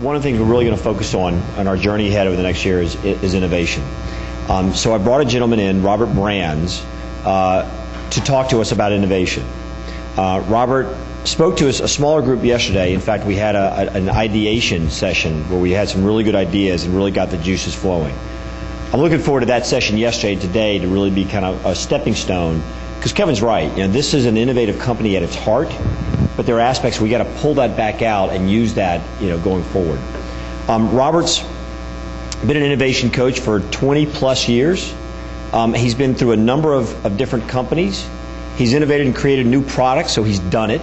One of the things we're really going to focus on our journey ahead over the next year is innovation. So I brought a gentleman in, Robert Brands, to talk to us about innovation. Robert spoke to us, a smaller group yesterday. In fact, we had an ideation session where we had some really good ideas and really got the juices flowing. I'm looking forward to that session yesterday and today to really be kind of a stepping stone, because Kevin's right. You know, this is an innovative company at its heart, but there are aspects we got to pull that back out and use that, going forward. Robert's been an innovation coach for 20 plus years. He's been through a number of different companies. He's innovated and created new products, so he's done it.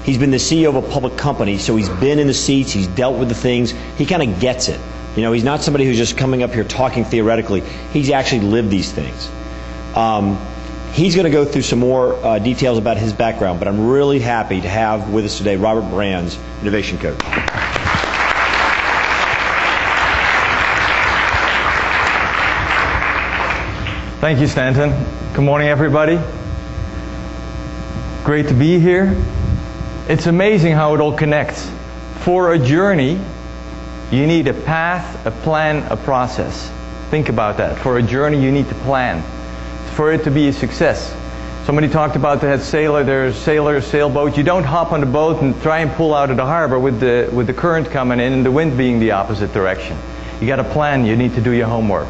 He's been the CEO of a public company, so he's been in the seats, he's dealt with the things, he kind of gets it. He's not somebody who's just coming up here talking theoretically. He's actually lived these things. He's going to go through some more details about his background, but I'm really happy to have with us today Robert Brands, Innovation Coach. Thank you, Stanton. Good morning, everybody. Great to be here. It's amazing how it all connects. For a journey, you need a path, a plan, a process. Think about that. For a journey, you need to plan for it to be a success. Somebody talked about that sailor, there's sailor, sailboat. You don't hop on the boat and try and pull out of the harbor with the current coming in and the wind being the opposite direction. You got a plan, you need to do your homework.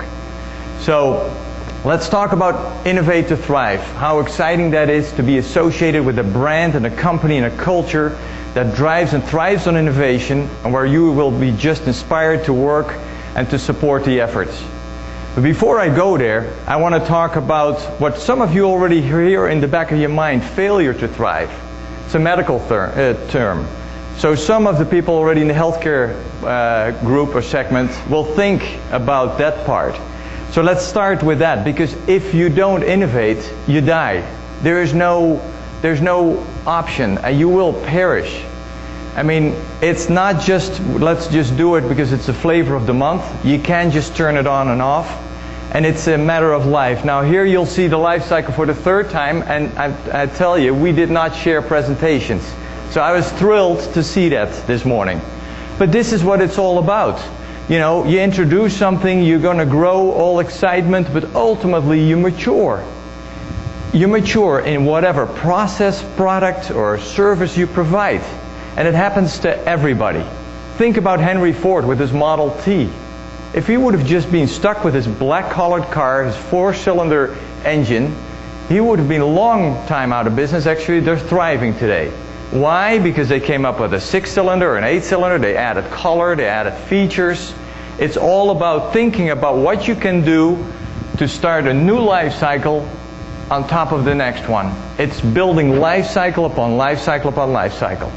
So let's talk about Innovate to Thrive. How exciting that is to be associated with a brand and a company and a culture that drives and thrives on innovation, and where you will be just inspired to work and to support the efforts. But before I go there, I want to talk about what some of you already hear in the back of your mind, failure to thrive. It's a medical term. So some of the people already in the healthcare group or segment will think about that part. So let's start with that, because if you don't innovate, you die. There's no option. You will perish. I mean, it's not just, let's just do it because it's the flavor of the month. You can't just turn it on and off. And it's a matter of life. Now here you'll see the life cycle for the third time, and I tell you, we did not share presentations. So I was thrilled to see that this morning. But this is what it's all about. You introduce something, you're going to grow, all excitement, but ultimately you mature. You mature in whatever process, product, or service you provide. And it happens to everybody. Think about Henry Ford with his Model T. If he would have just been stuck with his black-colored car, his 4-cylinder engine, he would have been a long time out of business. Actually, they're thriving today. Why? Because they came up with a 6-cylinder or an 8-cylinder. They added color, they added features. It's all about thinking about what you can do to start a new life cycle on top of the next one. It's building life cycle upon life cycle upon life cycle.